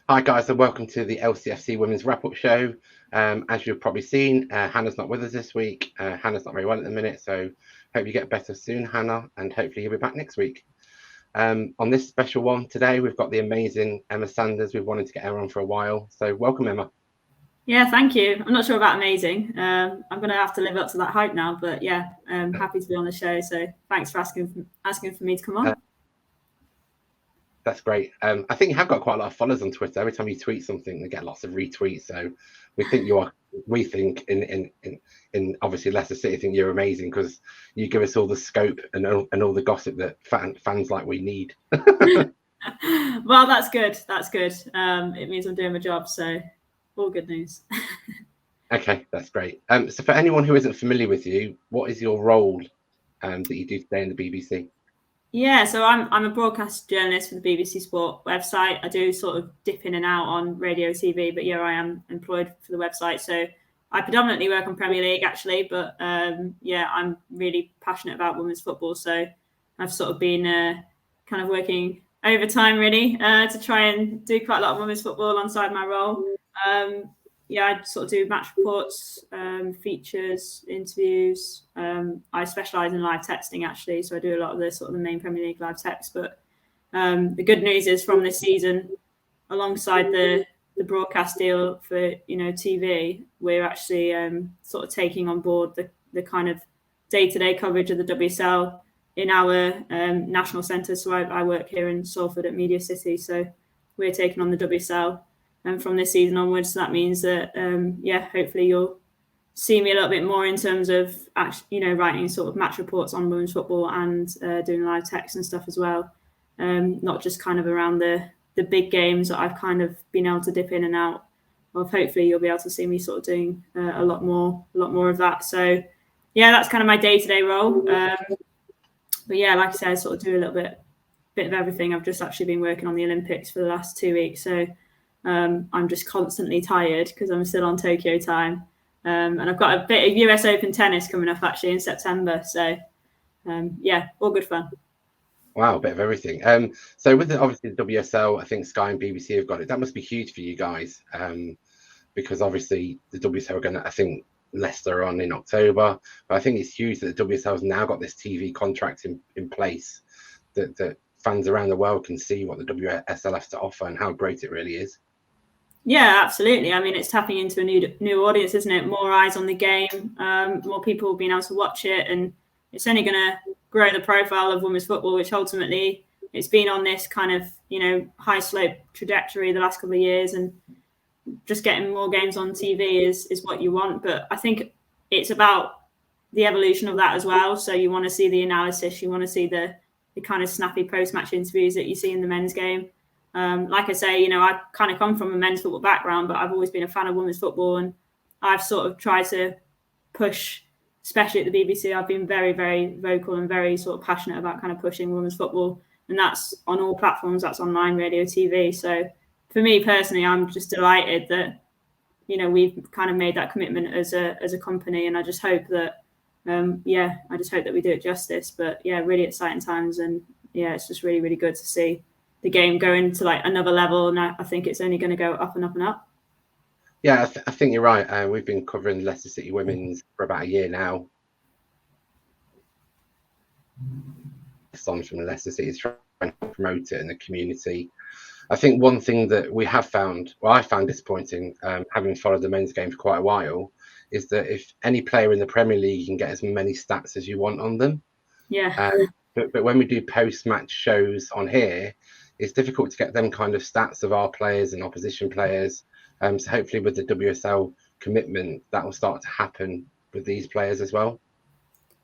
Hi guys, and welcome to the LCFC Women's Wrap-Up Show. As you've probably seen, Hannah's not with us this week. Hannah's not very well at the minute, so hope you get better soon, Hannah, and hopefully you'll be back next week. On this special one today, we've got the amazing Emma Sanders. We've wanted to get her on for a while, so welcome, Emma. Yeah, thank you. I'm not sure about amazing. I'm going to have to live up to that hype now, but yeah, I'm happy to be on the show. So thanks for asking for me to come on. That's great. I think you have got quite a lot of followers on Twitter. Every time you tweet something, they get lots of retweets. So we think we think in obviously Leicester City think you're amazing because you give us all the scope and all the gossip that fans like we need. Well, that's good. That's good. It means I'm doing my job. So all good news. Okay, that's great. So for anyone who isn't familiar with you, what is your role that you do today in the BBC? Yeah, so I'm a broadcast journalist for the BBC Sport website. I do sort of dip in and out on radio, TV, but yeah, I am employed for the website. So I predominantly work on Premier League actually, but yeah, I'm really passionate about women's football. So I've sort of been kind of working overtime really to try and do quite a lot of women's football alongside my role. Yeah, I sort of do match reports, features, interviews. I specialise in live texting actually, so I do a lot of the sort of the main Premier League live text. But the good news is from this season, alongside the broadcast deal for TV, we're actually sort of taking on board the kind of day-to-day coverage of the WSL in our national centre. So I work here in Salford at Media City, so we're taking on the WSL. And from this season onwards, so that means that yeah, hopefully you'll see me a little bit more in terms of writing sort of match reports on women's football and doing live text and stuff as well. Not just kind of around the big games that I've kind of been able to dip in and out of. Hopefully you'll be able to see me sort of doing a lot more of that. So yeah, that's kind of my day-to-day role. But yeah, like I said, I sort of do a little bit of everything. I've just actually been working on the Olympics for the last 2 weeks, so I'm just constantly tired because I'm still on Tokyo time. And I've got a bit of US Open tennis coming up actually in September. So yeah, all good fun. Wow, a bit of everything. So with obviously the WSL, I think Sky and BBC have got it. That must be huge for you guys because obviously the WSL are going to, I think Leicester on in October, but I think it's huge that the WSL has now got this TV contract in place that fans around the world can see what the WSL has to offer and how great it really is. Yeah, absolutely. I mean, it's tapping into a new audience, isn't it? More eyes on the game, more people being able to watch it, and it's only going to grow the profile of women's football, which ultimately it's been on this kind of high slope trajectory the last couple of years, and just getting more games on TV is what you want. But I think it's about the evolution of that as well. So you want to see the analysis, you want to see the kind of snappy post-match interviews that you see in the men's game. Like I say, I kind of come from a men's football background, but I've always been a fan of women's football, and I've sort of tried to push, especially at the BBC, I've been very, very vocal and very sort of passionate about kind of pushing women's football, and that's on all platforms. That's online, radio, TV. So for me personally, I'm just delighted that we've kind of made that commitment as a company, and I just hope that I just hope that we do it justice. But yeah, really exciting times, and yeah, it's just really, really good to see the game going to like another level, and I think it's only going to go up and up and up. Yeah, I think you're right. We've been covering Leicester City Women's for about a year now. Songs from Leicester City is trying to promote it in the community. I think one thing that we have found, I found disappointing, having followed the men's game for quite a while, is that if any player in the Premier League, you can get as many stats as you want on them. Yeah. But when we do post-match shows on here, it's difficult to get them kind of stats of our players and opposition players. So hopefully with the WSL commitment, that will start to happen with these players as well.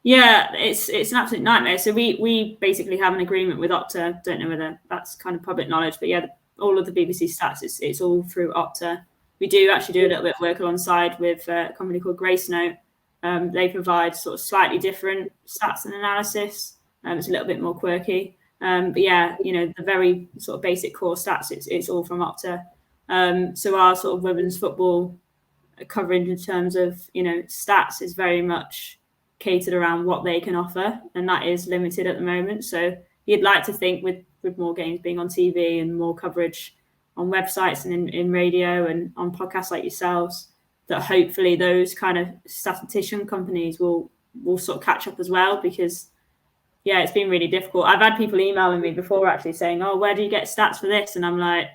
Yeah, it's an absolute nightmare. So we basically have an agreement with Opta. Don't know whether that's kind of public knowledge, but yeah, all of the BBC stats, it's all through Opta. We do actually do a little bit of work alongside with a company called Gracenote. They provide sort of slightly different stats and analysis. It's a little bit more quirky. But yeah, the very sort of basic core stats, it's all from Opta. So our sort of women's football coverage in terms of, stats is very much catered around what they can offer. And that is limited at the moment. So you'd like to think with more games being on TV and more coverage websites and in radio and on podcasts like yourselves, that hopefully those kind of statistician companies will sort of catch up as well, because yeah, it's been really difficult. I've had people emailing me before actually saying, oh, where do you get stats for this? And I'm like,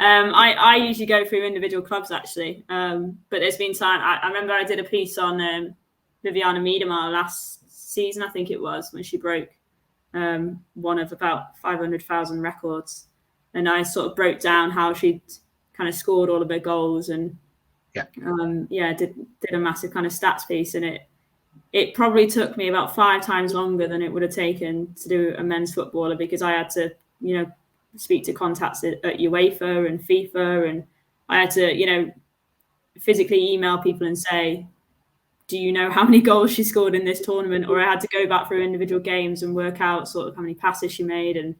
I usually go through individual clubs actually. But there's been time, I remember I did a piece on Viviana Miedema last season, I think it was, when she broke one of about 500,000 records. And I sort of broke down how she'd kind of scored all of her goals and did a massive kind of stats piece. And it probably took me about 5 times longer than it would have taken to do a men's footballer, because I had to, speak to contacts at UEFA and FIFA, and I had to, physically email people and say, do you know how many goals she scored in this tournament? Or I had to go back through individual games and work out sort of how many passes she made. And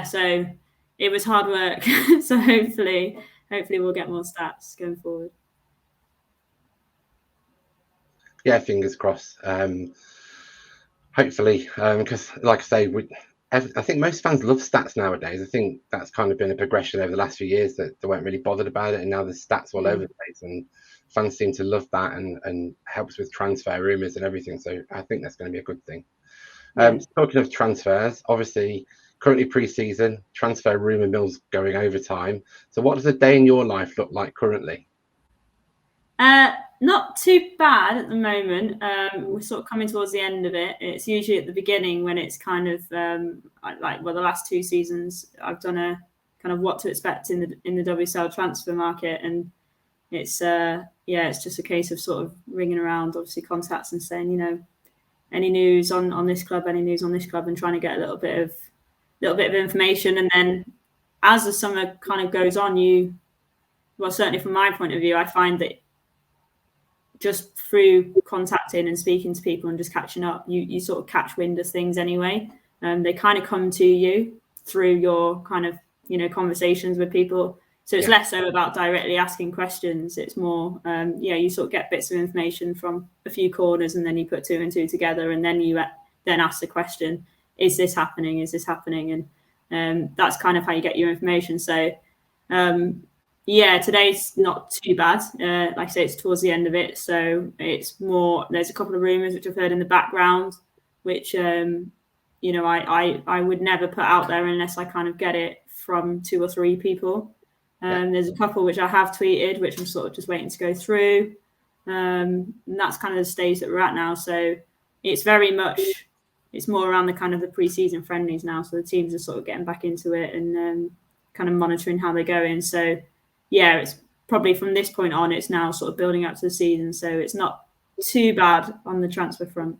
so it was hard work. So hopefully we'll get more stats going forward. Yeah, fingers crossed. Hopefully, because like I say, I think most fans love stats nowadays. I think that's kind of been a progression over the last few years, that they weren't really bothered about it, and now there's stats all over the place, and fans seem to love that, and helps with transfer rumours and everything. So I think that's going to be a good thing. Talking of transfers, obviously currently pre-season, transfer rumour mill's going overtime. So what does a day in your life look like currently? Not too bad at the moment. We're sort of coming towards the end of it. It's usually at the beginning when it's kind of the last 2 seasons I've done a kind of what to expect in the WSL transfer market, and it's it's just a case of sort of ringing around, obviously contacts, and saying, any news on this club, and trying to get a little bit of information. And then as the summer kind of goes on, certainly from my point of view, I find that just through contacting and speaking to people and just catching up, you sort of catch wind of things anyway. They kind of come to you through your kind of, conversations with people. So it's less so about directly asking questions. It's more, you sort of get bits of information from a few corners, and then you put 2 and 2 together, and then you then ask the question, is this happening? Is this happening? And that's kind of how you get your information. So, today's not too bad. Like I say, it's towards the end of it. So it's more, there's a couple of rumours which I've heard in the background, which, I would never put out there unless I kind of get it from 2 or 3 people. There's a couple which I have tweeted, which I'm sort of just waiting to go through. And that's kind of the stage that we're at now. So it's very much, it's more around the kind of the pre-season friendlies now. So the teams are sort of getting back into it and kind of monitoring how they're going. So it's probably from this point on, it's now sort of building up to the season. So it's not too bad on the transfer front.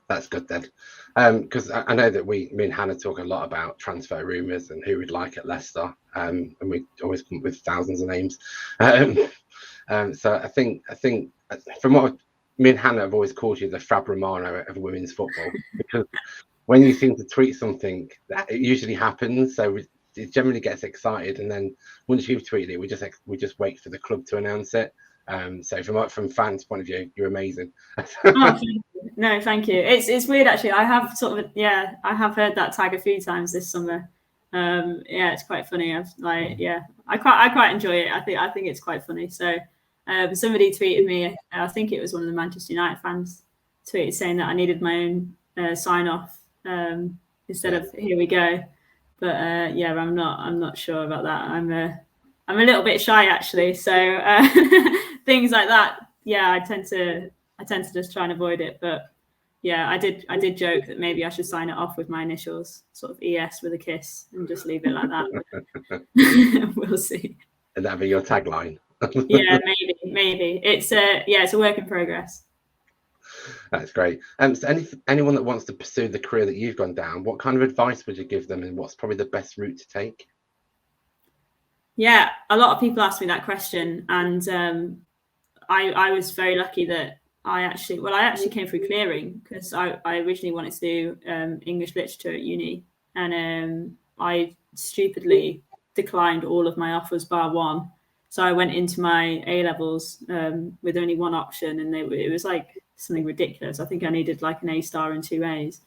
That's good then. Because I know that me and Hannah talk a lot about transfer rumours and who we'd like at Leicester. And we always come up with thousands of names. So I think from what me and Hannah have always called you the Fab Romano of women's football, because when you seem to tweet something, it usually happens. So it generally gets excited, and then once you've tweeted it, we just wait for the club to announce it. So from fans' point of view, you're amazing. No, thank you. It's weird actually. I have I have heard that tag a few times this summer. It's quite funny. I quite enjoy it. I think it's quite funny. So somebody tweeted me, I think it was one of the Manchester United fans, tweeted saying that I needed my own sign off instead of here we go. But I'm not sure about that. I'm a little bit shy actually. So things like that, I tend to just try and avoid it. But I did joke that maybe I should sign it off with my initials, sort of ES with a kiss, and just leave it like that. We'll see. And that'd be your tagline. Maybe. It's a work in progress. That's great. So anyone that wants to pursue the career that you've gone down, what kind of advice would you give them, and what's probably the best route to take? Yeah, a lot of people ask me that question, and I was very lucky that I actually came through clearing, because I originally wanted to do English literature at uni, and I stupidly declined all of my offers bar one. So I went into my A-levels with only one option, and it was like something ridiculous. I think I needed like an A star and 2 A's.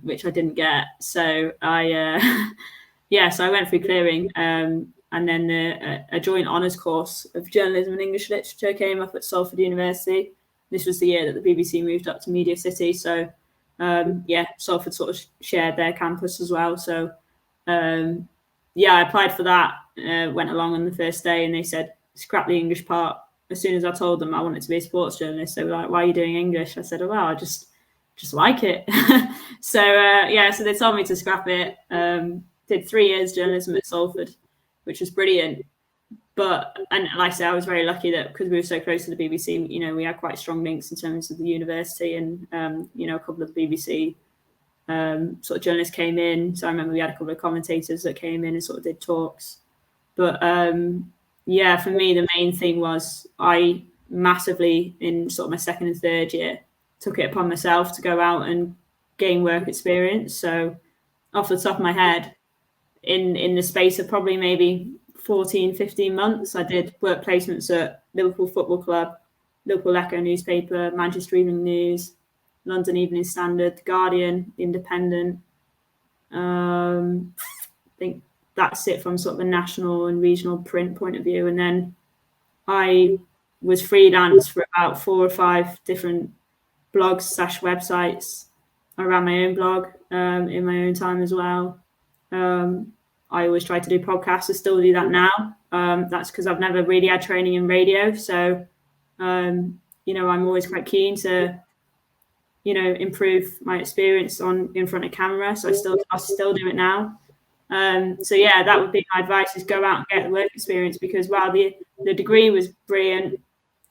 which I didn't get. So I so I went through clearing, and then a joint honours course of journalism and English literature came up at Salford University. This was the year that the BBC moved up to Media City, so Salford sort of shared their campus as well. So I applied for that, went along on the first day, and they said scrap the English part. As soon as I told them I wanted to be a sports journalist, they were like, "Why are you doing English?" I said, "Oh well, I just like it." So they told me to scrap it. Did 3 years journalism at Salford, which was brilliant. And like I say, I was very lucky that because we were so close to the BBC, we had quite strong links in terms of the university, and a couple of the BBC sort of journalists came in. So I remember we had a couple of commentators that came in and sort of did talks. But for me, the main thing was I massively, in sort of my second and third year, took it upon myself to go out and gain work experience. So off the top of my head, in the space of probably maybe 14, 15 months, I did work placements at Liverpool Football Club, Liverpool Echo newspaper, Manchester Evening News, London Evening Standard, The Guardian, The Independent. I think that's it from sort of a national and regional print point of view. And then I was freelance for about 4 or 5 different blogs / websites. I ran my own blog in my own time as well. I always try to do podcasts. I still do that now. That's because I've never really had training in radio. So, I'm always quite keen to, improve my experience in front of camera. So I still do it now. That would be my advice: is go out and get the work experience, because while the degree was brilliant,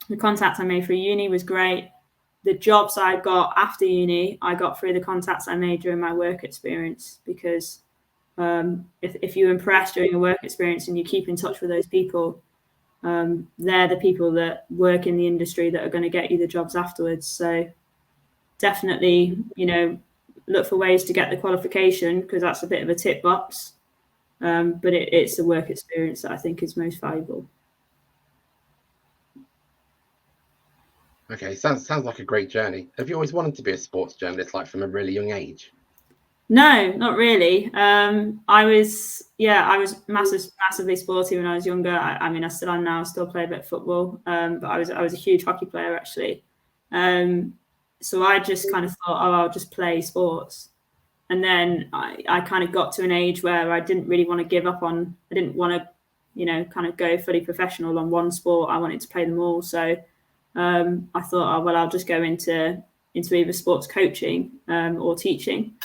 the contacts I made through uni was great. The jobs I got after uni, I got through the contacts I made during my work experience, because if you impress during a work experience and you keep in touch with those people, they're the people that work in the industry that are going to get you the jobs afterwards. So definitely, look for ways to get the qualification, because that's a bit of a tick box. But it's the work experience that I think is most valuable. Okay, sounds like a great journey. Have you always wanted to be a sports journalist, like from a really young age? No, not really. I was massively sporty when I was younger. I still am now. Still play a bit of football. But I was a huge hockey player, actually. So I just kind of thought, I'll just play sports. And then I kind of got to an age where I didn't really want to give up on. I didn't want to, kind of go fully professional on one sport. I wanted to play them all. So I thought, I'll just go into either sports coaching or teaching.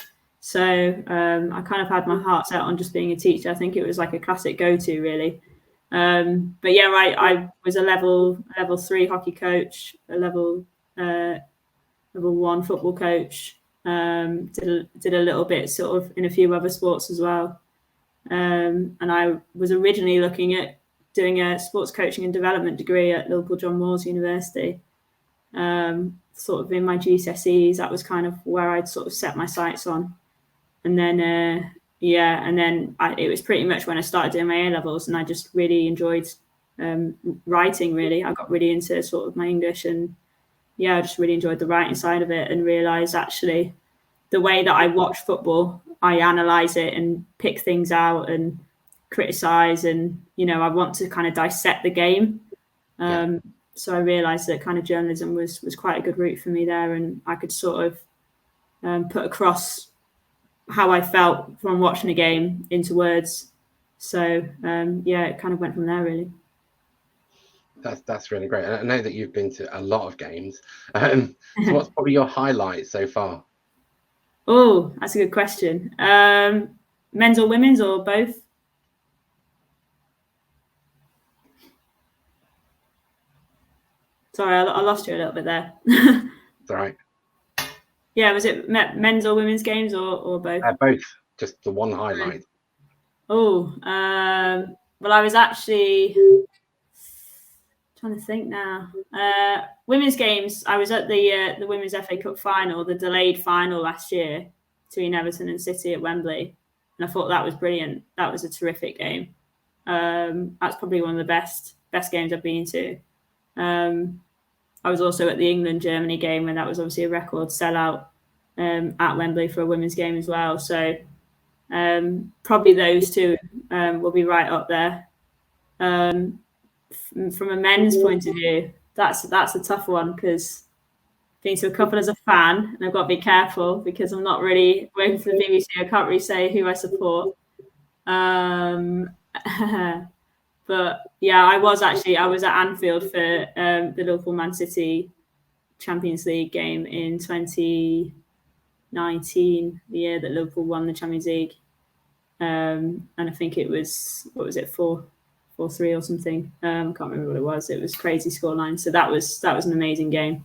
So I kind of had my heart set on just being a teacher. I think it was like a classic go-to, really. I was a level 3 hockey coach, a level 1 football coach. Did a little bit sort of in a few other sports as well. And I was originally looking at doing a sports coaching and development degree at Liverpool John Moores University. Sort of in my GCSEs, that was kind of where I'd sort of set my sights on. And then, it was pretty much when I started doing my A-levels, and I just really enjoyed writing, really. I got really into sort of my English, and I just really enjoyed the writing side of it, and realised actually the way that I watch football, I analyse it and pick things out and criticise, and, I want to kind of dissect the game. So I realised that kind of journalism was quite a good route for me there, and I could sort of put across how I felt from watching a game into words. So it kind of went from there, really. That's really great. I know that you've been to a lot of games. So what's probably your highlight so far? Oh, that's a good question. Men's or women's, or both? Sorry, I lost you a little bit there. It's all right. Yeah, was it men's or women's games, or both? Both, just the one highlight. Well, I was actually trying to think now. Women's games, I was at the Women's FA Cup final, the delayed final last year between Everton and City at Wembley. And I thought that was brilliant. That was a terrific game. That's probably one of the best games I've been to. I was also at the England-Germany game, and that was obviously a record sellout. at Wembley for a women's game as well. So probably those two will be right up there. From a men's point of view, that's a tough one because been to a couple as a fan, and I've got to be careful because I'm not really working for the BBC. I can't really say who I support. But yeah, I was at Anfield for the Liverpool Man City Champions League game in 2019, the year that Liverpool won the Champions League. And I think it was, what was it, 4-3 or something. I can't remember what it was. It was crazy scoreline. So that was an amazing game.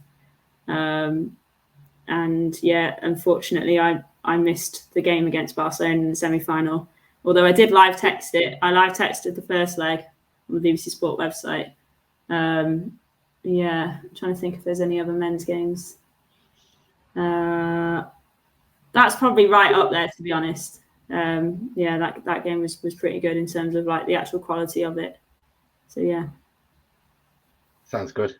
And yeah, unfortunately, I missed the game against Barcelona in the semi-final. Although I did live text it. I live texted the first leg on the BBC Sport website. Yeah, I'm trying to think if there's any other men's games. That's probably right up there, to be honest. Yeah, that game was pretty good in terms of like the actual quality of it. So yeah. Sounds good.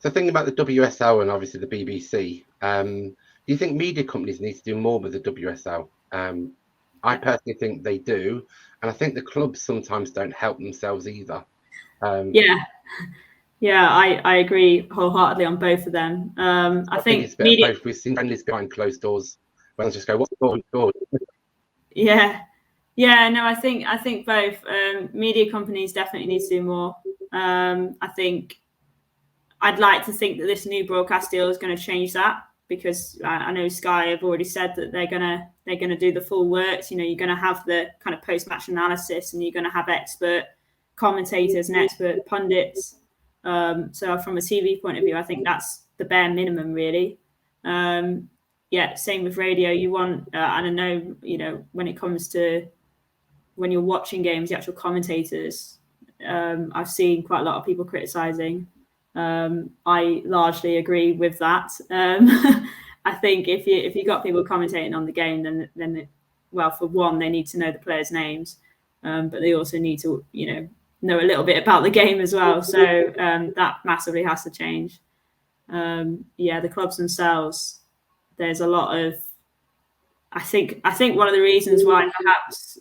So thinking about the WSL and obviously the BBC, do you think media companies need to do more with the WSL? I personally think they do, and I think the clubs sometimes don't help themselves either. Yeah, I agree wholeheartedly on both of them. I think media... both. We've seen friendlies behind closed doors. When just go, what's scored? Yeah. No, I think both. Media companies definitely need to do more. I think I'd like to think that this new broadcast deal is going to change that, because I know Sky have already said that they're gonna do the full works. You know, you're going to have the kind of post-match analysis, and you're going to have expert commentators and expert pundits. So from a TV point of view, I think that's the bare minimum, really. Yeah, same with radio. You want, I don't know, you know, when it comes to when you're watching games, the actual commentators, I've seen quite a lot of people criticising. I largely agree with that. I think if you got people commentating on the game, then well, for one, they need to know the players' names, but they also need to, you know a little bit about the game as well. So that massively has to change. Yeah, the clubs themselves, there's a lot of, I think one of the reasons why perhaps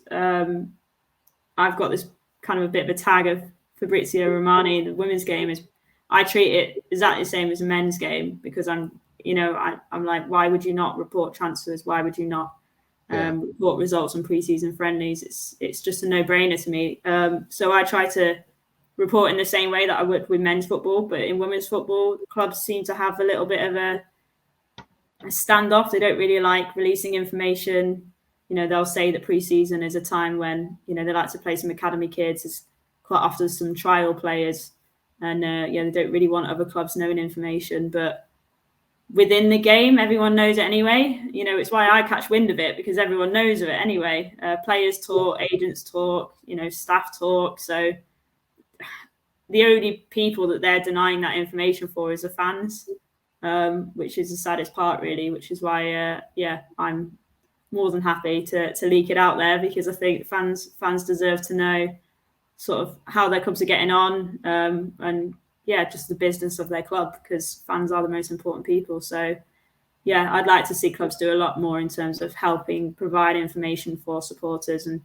I've got this kind of a bit of a tag of Fabrizio Romano, the women's game, is I treat it exactly the same as a men's game, because I'm like, why would you not report transfers? Why would you not report results on pre-season friendlies? It's just a no-brainer to me. So I try to report in the same way that I would with men's football, but in women's football, clubs seem to have a little bit of a standoff. They don't really like releasing information. You know, they'll say that pre-season is a time when, you know, they like to play some academy kids. It's quite often some trial players, and they don't really want other clubs knowing information. But within the game, everyone knows it anyway. You know, it's why I catch wind of it, because everyone knows of it anyway. Players talk, agents talk, you know, staff talk. So the only people that they're denying that information for is the fans, which is the saddest part, really, which is why, I'm more than happy to leak it out there, because I think fans deserve to know sort of how their clubs are getting on, and just the business of their club, because fans are the most important people. So yeah, I'd like to see clubs do a lot more in terms of helping provide information for supporters and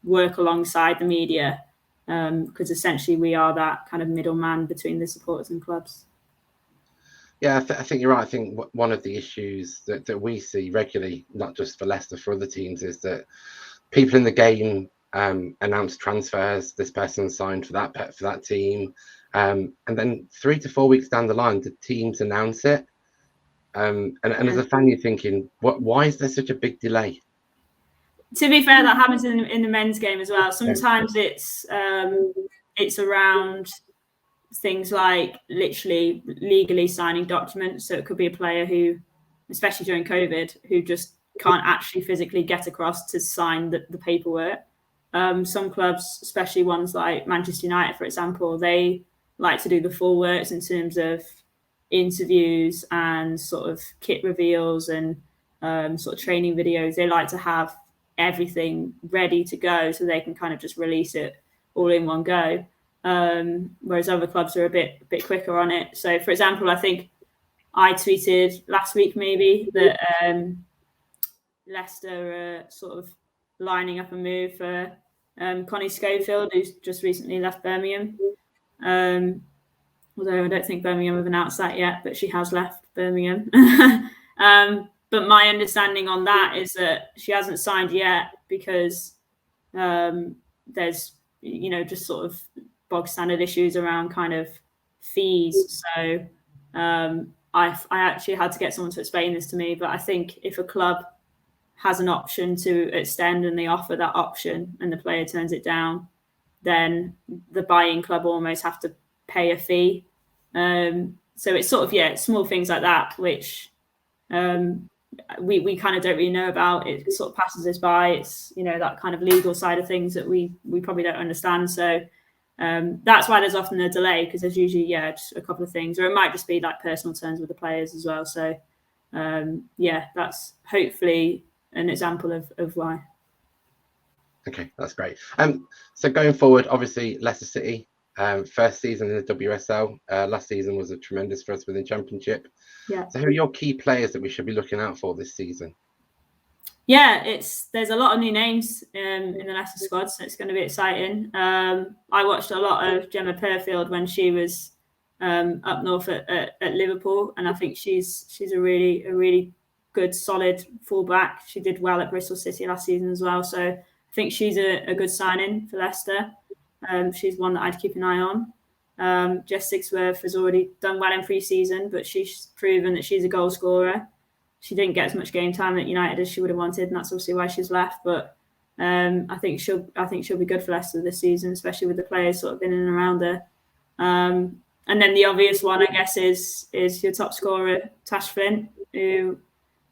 work alongside the media, because essentially we are that kind of middleman between the supporters and clubs. Yeah, I think you're right. I think one of the issues that we see regularly, not just for Leicester, for other teams, is that people in the game announce transfers. This person signed for that team, and then 3 to 4 weeks down the line, the teams announce it. And as a fan, you're thinking, why is there such a big delay? To be fair, that happens in the men's game as well. Sometimes it's around things like literally legally signing documents. So it could be a player who, especially during COVID, who just can't actually physically get across to sign the paperwork. Some clubs, especially ones like Manchester United, for example, they like to do the full works in terms of interviews and sort of kit reveals and sort of training videos. They like to have everything ready to go so they can kind of just release it all in one go. Whereas other clubs are a bit quicker on it. So, for example, I think I tweeted last week maybe that Leicester are sort of lining up a move for Connie Schofield, who's just recently left Birmingham. Although I don't think Birmingham have announced that yet, but she has left Birmingham. But my understanding on that is that she hasn't signed yet because there's, just sort of bog standard issues around kind of fees. So I actually had to get someone to explain this to me, but I think if a club has an option to extend and they offer that option and the player turns it down, then the buying club almost have to pay a fee. So it's sort of, small things like that, which we kind of don't really know about. It sort of passes us by. It's, that kind of legal side of things that we probably don't understand. So that's why there's often a delay, because there's usually, just a couple of things, or it might just be like personal terms with the players as well. So that's hopefully an example of why. Okay, that's great. So going forward, obviously Leicester City, first season in the WSL. Last season was tremendous for us within Championship. Yeah. So who are your key players that we should be looking out for this season? Yeah, there's a lot of new names in the Leicester squad, so it's going to be exciting. I watched a lot of Gemma Purfield when she was up north at Liverpool, and I think she's a really good, solid fullback. She did well at Bristol City last season as well, so I think she's a good signing for Leicester. She's one that I'd keep an eye on. Jess Sigsworth has already done well in pre-season, but she's proven that she's a goal scorer. She didn't get as much game time at United as she would have wanted, and that's obviously why she's left. But I think she'll be good for Leicester this season, especially with the players sort of in and around her. And then the obvious one, I guess, is your top scorer, Tash Flint, who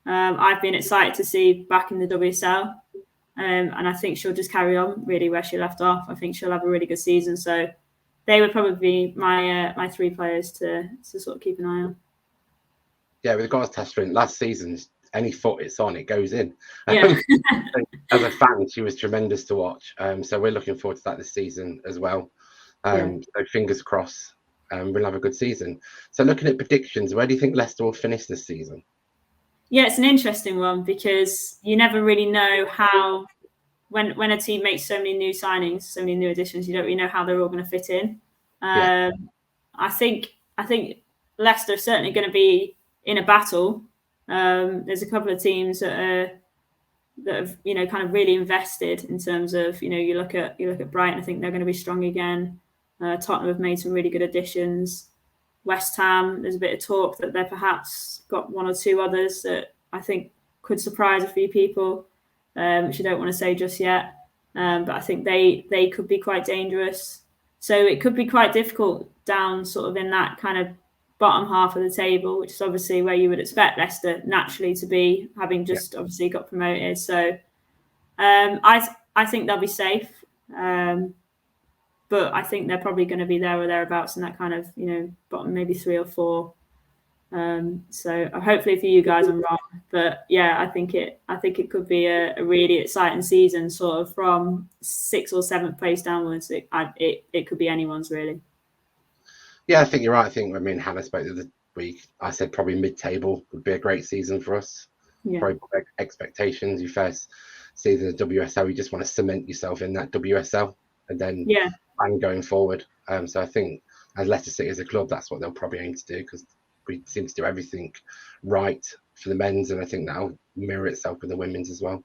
I've been excited to see back in the WSL. And I think she'll just carry on really where she left off. I think she'll have a really good season. So they would probably be my three players to sort of keep an eye on. Yeah, with regards to Tash Flint, last season, any foot it's on, it goes in. Yeah. As a fan, she was tremendous to watch. So we're looking forward to that this season as well. So fingers crossed, we'll have a good season. So looking at predictions, where do you think Leicester will finish this season? Yeah, it's an interesting one because you never really know how, when a team makes so many new signings, so many new additions, you don't really know how they're all going to fit in. I think Leicester are certainly going to be in a battle. There's a couple of teams that have kind of really invested in terms of you look at Brighton. I think they're going to be strong again. Tottenham have made some really good additions. West Ham, there's a bit of talk that they're perhaps got one or two others that I think could surprise a few people, which I don't want to say just yet. But I think they could be quite dangerous. So it could be quite difficult down sort of in that kind of bottom half of the table, which is obviously where you would expect Leicester naturally to be, having just obviously got promoted. So I think they'll be safe. But I think they're probably going to be there or thereabouts in that kind of, bottom maybe 3 or 4. So hopefully for you guys I'm wrong. But yeah, I think it could be a really exciting season, sort of from 6th or 7th place downwards. It could be anyone's really. Yeah, I think you're right. Hannah spoke the other week. I said probably mid-table would be a great season for us. Yeah. Very big expectations. Your first season of WSL, you just want to cement yourself in that WSL and then plan going forward. So I think as Leicester City as a club, that's what they'll probably aim to do, because we seem to do everything right for the men's, and I think that'll mirror itself with the women's as well.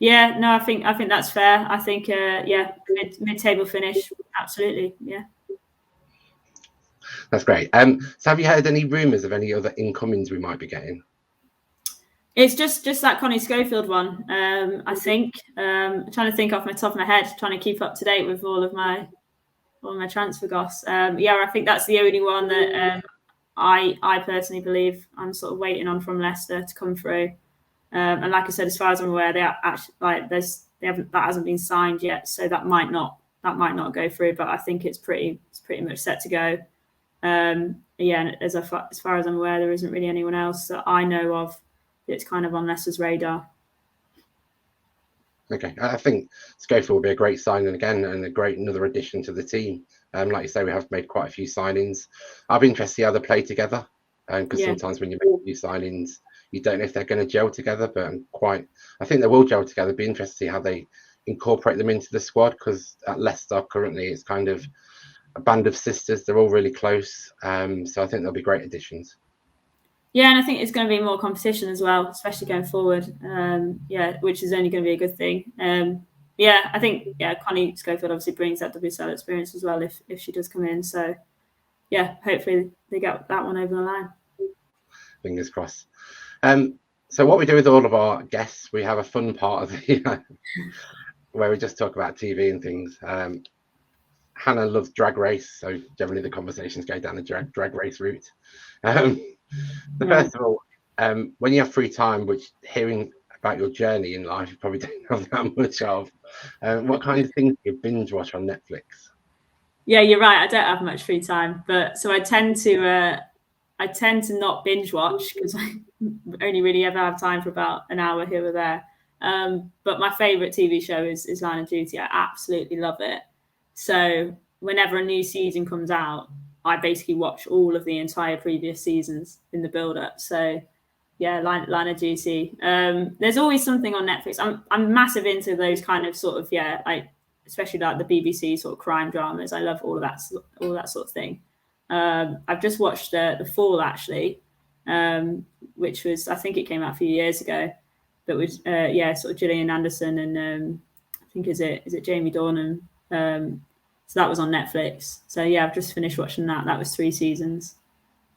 Yeah, no, I think that's fair. I think mid-table finish, absolutely, yeah. That's great. So have you heard any rumours of any other incomings we might be getting? It's just that Connie Schofield one. I think I'm trying to think off my top of my head, trying to keep up to date with all of my transfer goss. I think that's the only one that I personally believe I'm sort of waiting on from Leicester to come through. And like I said, as far as I'm aware, they are actually that hasn't been signed yet, so that might not go through. But I think it's pretty much set to go. And as far as I'm aware, there isn't really anyone else that I know of that's kind of on Leicester's radar. Okay, I think Schofield will be a great signing again and another addition to the team. Like you say, we have made quite a few signings. I'll be interested to see how they play together. because sometimes when you make new signings, you don't know if they're going to gel together. But I think they will gel together. It'd be interesting to see how they incorporate them into the squad, because at Leicester currently it's kind of a band of sisters. They're all really close, so I think they'll be great additions. Yeah, and I think it's going to be more competition as well, especially going forward. Which is only going to be a good thing. I think Connie Schofield obviously brings that WSL experience as well if she does come in. So hopefully they get that one over the line. Fingers crossed. So what we do with all of our guests, we have a fun part of the where we just talk about TV and things. Hannah loves Drag Race, so generally the conversations go down the drag race route. First of all, when you have free time, which hearing about your journey in life, you probably don't have that much of. What kind of things do you binge watch on Netflix? Yeah, you're right. I don't have much free time, but so I tend to not binge watch because I only really ever have time for about an hour here or there. But my favourite TV show is Line of Duty. I absolutely love it. So whenever a new season comes out, I basically watch all of the entire previous seasons in the build-up. So yeah, Line of Duty. There's always something on Netflix. I'm massive into those kind of sort of like especially like the BBC sort of crime dramas. I love all that sort of thing. I've just watched The Fall actually, which was, I think it came out a few years ago, but with sort of Gillian Anderson and I think is it Jamie Dornan. So that was on Netflix. So yeah, I've just finished watching that. That was 3 seasons.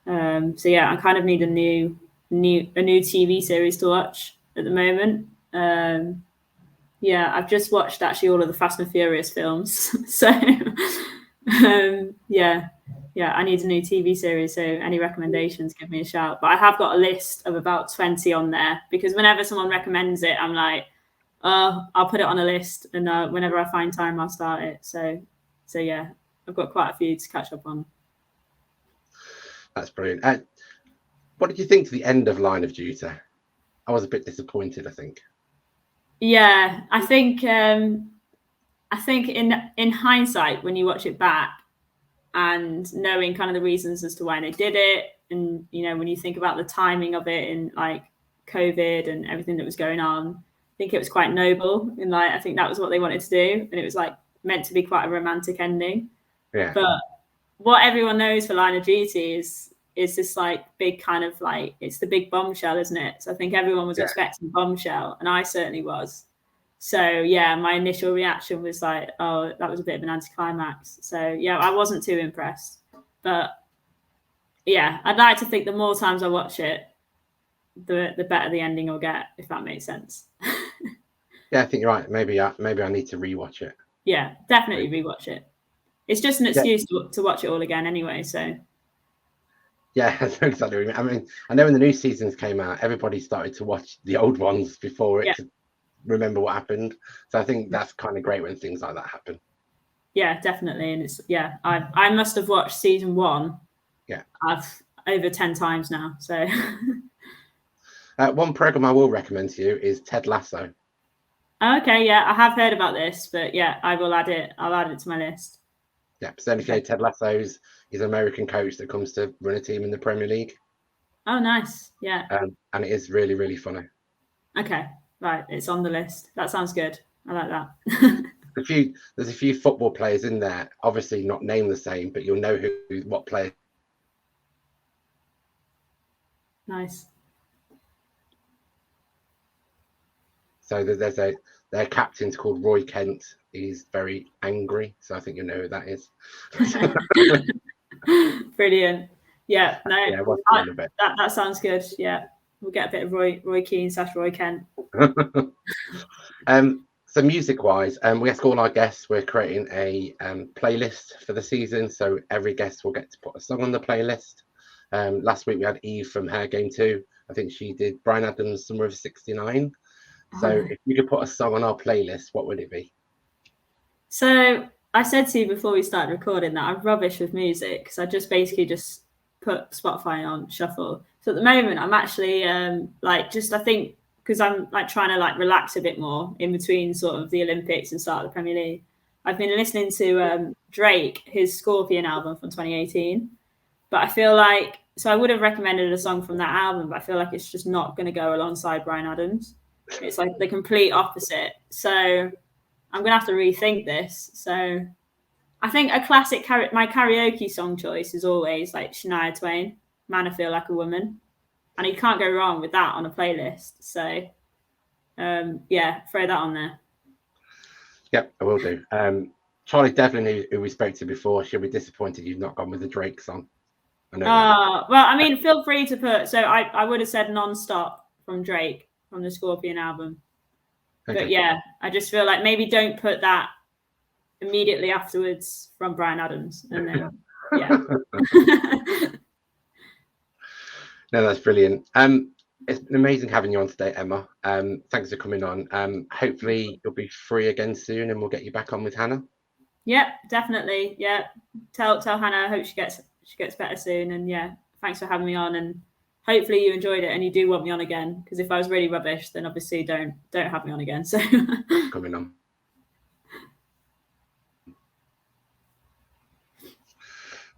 So yeah, I kind of need a new TV series to watch at the moment. I've just watched actually all of the Fast and Furious films. So I need a new TV series. So any recommendations, give me a shout. But I have got a list of about 20 on there because whenever someone recommends it, I'm like, I'll put it on a list, and whenever I find time, I'll start it. So yeah, I've got quite a few to catch up on. That's brilliant. What did you think to the end of Line of Duty? I was a bit disappointed, I think. Yeah, I think in hindsight, when you watch it back and knowing kind of the reasons as to why they did it, and when you think about the timing of it and like COVID and everything that was going on, I think it was quite noble, and like I think that was what they wanted to do, and it was like meant to be quite a romantic ending. Yeah. But what everyone knows for Line of Duty is this like big kind of like, it's the big bombshell, isn't it? So I think everyone was expecting bombshell, and I certainly was. So yeah, my initial reaction was like, oh, that was a bit of an anticlimax. So yeah, I wasn't too impressed. But yeah, I'd like to think the more times I watch it, the better the ending will get, if that makes sense. Yeah, I think you're right. Maybe I need to rewatch it. Yeah, definitely rewatch it. It's just an excuse to watch it all again anyway. So yeah, that's exactly what I mean. I know when the new seasons came out, everybody started to watch the old ones before it to remember what happened. So I think that's kind of great when things like that happen. Yeah, definitely. And it's I must have watched season 1. Yeah, I've over 10 times now. So one program I will recommend to you is Ted Lasso. Okay, yeah, I have heard about this, but yeah, I will add it. I'll add it to my list. Yeah, so Ted Lasso is an American coach that comes to run a team in the Premier League. Oh, nice. Yeah. And it is really, really funny. Okay, right. It's on the list. That sounds good. I like that. There's a few football players in there, obviously not named the same, but you'll know what player. Nice. So their captain's called Roy Kent. He's very angry, so I think you know who that is. Brilliant. Yeah, no, yeah, that sounds good. Yeah, we'll get a bit of Roy Keane / Roy Kent. So music-wise, we ask all our guests. We're creating a playlist for the season, so every guest will get to put a song on the playlist. Last week we had Eve from Hair Game 2. I think she did Bryan Adams' Summer of '69. So if you could put a song on our playlist, what would it be? So I said to you before we started recording that I'm rubbish with music because I just basically just put Spotify on shuffle. So at the moment I'm actually I think because I'm like trying to like relax a bit more in between sort of the Olympics and start of the Premier League. I've been listening to Drake, his Scorpion album from 2018. But I feel like so I would have recommended a song from that album, but I feel like it's just not going to go alongside Bryan Adams. It's like the complete opposite. So I'm going to have to rethink this. So I think a classic, my karaoke song choice is always like Shania Twain, Man, I Feel Like a Woman. And you can't go wrong with that on a playlist. So yeah, throw that on there. Yep, I will do. Charlie Devlin, who we spoke to before, she'll be disappointed you've not gone with the Drake song. I know that. Well, I mean, feel free to put. So I would have said Non-Stop from Drake from the Scorpion album. Okay. But yeah, I just feel like maybe don't put that immediately afterwards from Bryan Adams, and then yeah. No, that's brilliant. It's been amazing having you on today, Emma. Thanks for coming on. Hopefully you'll be free again soon, and we'll get you back on with Hannah. Yep, definitely. Yeah, tell Hannah. I hope she gets better soon. And yeah, thanks for having me on. And hopefully you enjoyed it and you do want me on again. Because if I was really rubbish, then obviously don't have me on again. So coming on.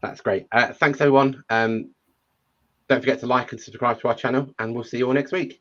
That's great. Thanks everyone. Don't forget to like and subscribe to our channel, and we'll see you all next week.